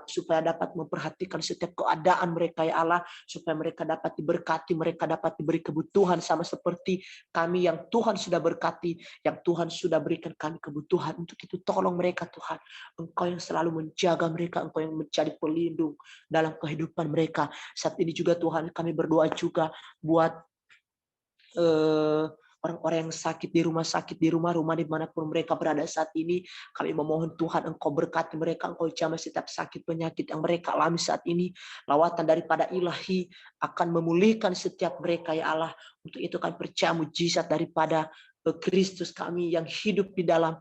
[SPEAKER 3] supaya dapat memperhatikan setiap keadaan mereka, ya Allah, supaya mereka dapat diberkati, mereka dapat diberi kebutuhan, sama seperti kami yang Tuhan sudah berkati, yang Tuhan sudah berikan kami kebutuhan. Untuk itu tolong mereka, Tuhan. Engkau yang selalu menjaga mereka, Engkau yang menjadi pelindung dalam kehidupan mereka. Saat ini juga, Tuhan, kami berdoa juga buat orang-orang yang sakit di rumah sakit, di rumah-rumah dimanapun mereka berada saat ini. Kami memohon, Tuhan, Engkau berkati mereka, Engkau jamah setiap sakit penyakit yang mereka alami saat ini. Lawatan daripada ilahi akan memulihkan setiap mereka, ya Allah. Untuk itu kami percaya mujizat daripada Kristus kami yang hidup di dalam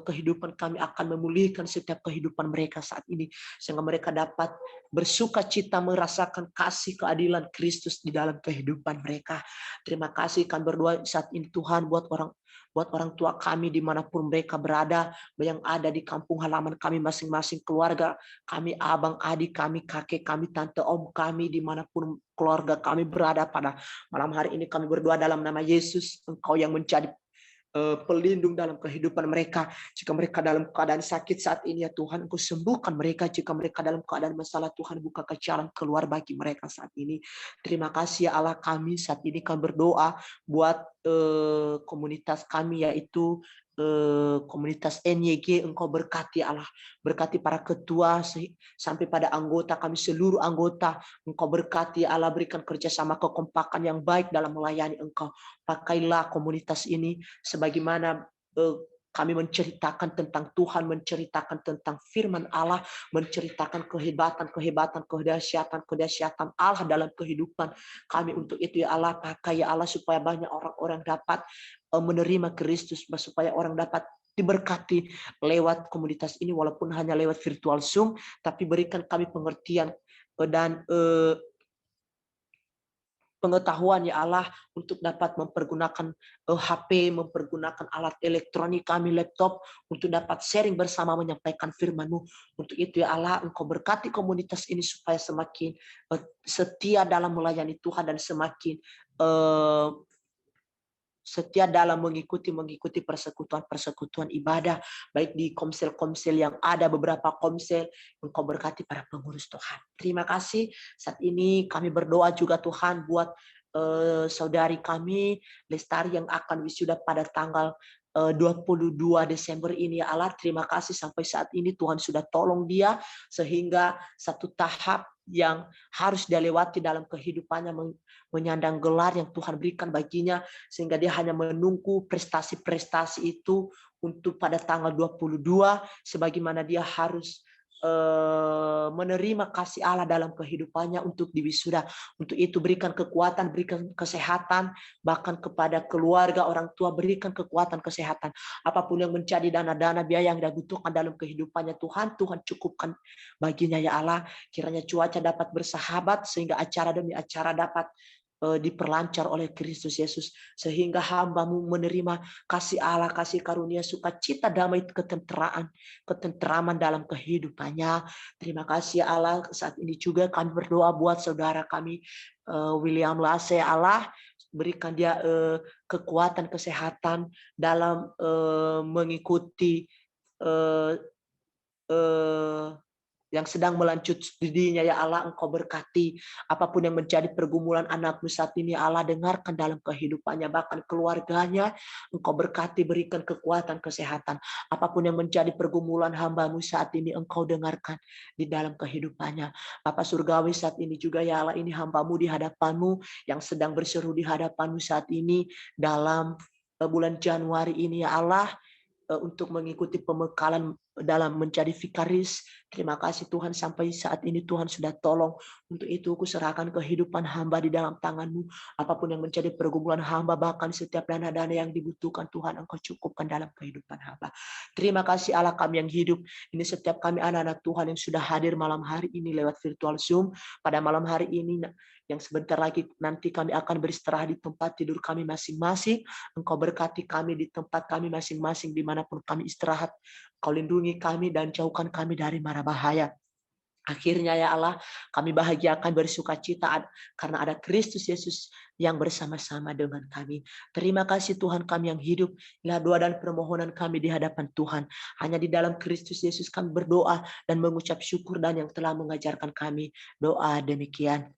[SPEAKER 3] kehidupan kami akan memulihkan setiap kehidupan mereka saat ini, sehingga mereka dapat bersuka cita merasakan kasih keadilan Kristus di dalam kehidupan mereka. Terima kasih, kami berdoa saat ini Tuhan buat orang tua kami dimanapun mereka berada, yang ada di kampung halaman kami masing-masing, keluarga kami, abang, adik kami, kakek kami, tante, om kami, dimanapun keluarga kami berada pada malam hari ini. Kami berdoa dalam nama Yesus, Engkau yang menjadi pelindung dalam kehidupan mereka. Jika mereka dalam keadaan sakit saat ini, ya Tuhan, Engkau sembuhkan mereka. Jika mereka dalam keadaan masalah, Tuhan, bukakan jalan keluar bagi mereka saat ini. Terima kasih ya Allah kami. Saat ini kami berdoa buat komunitas kami, yaitu komunitas NYG. Engkau berkati Allah, berkati para ketua sampai pada anggota kami, seluruh anggota. Engkau berkati Allah, berikan kerjasama kekompakan yang baik dalam melayani Engkau. Pakailah komunitas ini sebagaimana kami menceritakan tentang Tuhan, menceritakan tentang firman Allah, menceritakan kehebatan, kedahsyatan Allah dalam kehidupan kami. Untuk itu ya Allah, pakai ya Allah supaya banyak orang-orang dapat menerima Kristus, supaya orang dapat diberkati lewat komunitas ini, walaupun hanya lewat virtual Zoom, tapi berikan kami pengertian dan pengetahuan ya Allah untuk dapat mempergunakan HP, mempergunakan alat elektronik kami, laptop, untuk dapat sharing bersama menyampaikan firman-Mu. Untuk itu ya Allah, Engkau berkati komunitas ini supaya semakin setia dalam melayani Tuhan dan semakin setia dalam mengikuti persekutuan ibadah, baik di komsel-komsel yang ada, beberapa komsel. Engkau berkati para pengurus Tuhan. Terima kasih. Saat ini kami berdoa juga Tuhan buat saudari kami Lestari yang akan wisuda pada tanggal 22 Desember ini ya Allah. Terima kasih sampai saat ini Tuhan sudah tolong dia sehingga satu tahap yang harus dia lewati dalam kehidupannya, menyandang gelar yang Tuhan berikan baginya, sehingga dia hanya menunggu prestasi-prestasi itu untuk pada tanggal 22, sebagaimana dia harus menerima kasih Allah dalam kehidupannya untuk diwisuda. Untuk itu berikan kekuatan, berikan kesehatan, bahkan kepada keluarga, orang tua, berikan kekuatan, kesehatan. Apapun yang menjadi dana-dana biaya yang dia butuhkan dalam kehidupannya Tuhan cukupkan baginya ya Allah. Kiranya cuaca dapat bersahabat sehingga acara demi acara dapat diperlancar oleh Kristus Yesus, sehingga hamba-Mu menerima kasih Allah, kasih karunia, sukacita, damai, ketentraman dalam kehidupannya. Terima kasih ya Allah. Saat ini juga kami berdoa buat saudara kami William Lase, Allah berikan dia kekuatan, kesehatan dalam mengikuti yang sedang melanjut studinya ya Allah. Engkau berkati apapun yang menjadi pergumulan anak-Mu saat ini Allah, dengarkan dalam kehidupannya, bahkan keluarganya. Engkau berkati, berikan kekuatan, kesehatan. Apapun yang menjadi pergumulan hamba-Mu saat ini, Engkau dengarkan di dalam kehidupannya. Bapa Surgawi, saat ini juga ya Allah, ini hamba-Mu di hadapan-Mu yang sedang berseru di hadapan-Mu saat ini dalam bulan Januari ini ya Allah, untuk mengikuti pembekalan dalam menjadi vikaris. Terima kasih Tuhan, sampai saat ini Tuhan sudah tolong. Untuk itu aku serahkan kehidupan hamba di dalam tangan-Mu. Apapun yang menjadi pergumulan hamba, bahkan setiap dana-dana yang dibutuhkan Tuhan, Engkau cukupkan dalam kehidupan hamba. Terima kasih Allah kami yang hidup. Ini setiap kami anak-anak Tuhan yang sudah hadir malam hari ini lewat virtual Zoom. Pada malam hari ini yang sebentar lagi nanti kami akan beristirahat di tempat tidur kami masing-masing. Engkau berkati kami di tempat kami masing-masing dimanapun kami istirahat. Kau lindungi kami dan jauhkan kami dari mara bahaya. Akhirnya ya Allah, kami bahagia akan bersuka cita karena ada Kristus Yesus yang bersama-sama dengan kami. Terima kasih Tuhan kami yang hidup. Inilah doa dan permohonan kami di hadapan Tuhan. Hanya di dalam Kristus Yesus kami berdoa dan mengucap syukur, dan yang telah mengajarkan kami doa demikian.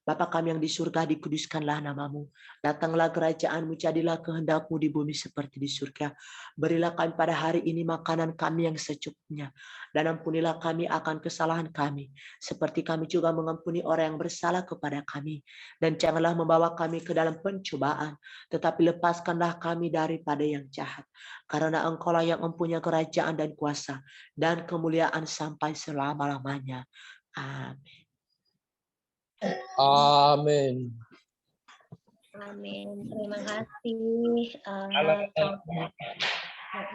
[SPEAKER 3] Bapa kami yang di surga, dikuduskanlah nama-Mu. Datanglah kerajaan-Mu, jadilah kehendak-Mu di bumi seperti di surga. Berilah kami pada hari ini makanan kami yang secukupnya. Dan ampunilah kami akan kesalahan kami, seperti kami juga mengampuni orang yang bersalah kepada kami. Dan janganlah membawa kami ke dalam pencobaan, tetapi lepaskanlah kami daripada yang jahat. Karena Engkau-lah yang mempunyai kerajaan dan kuasa dan kemuliaan sampai selama-lamanya. Amin.
[SPEAKER 5] Amin.
[SPEAKER 1] Amin. Terima kasih.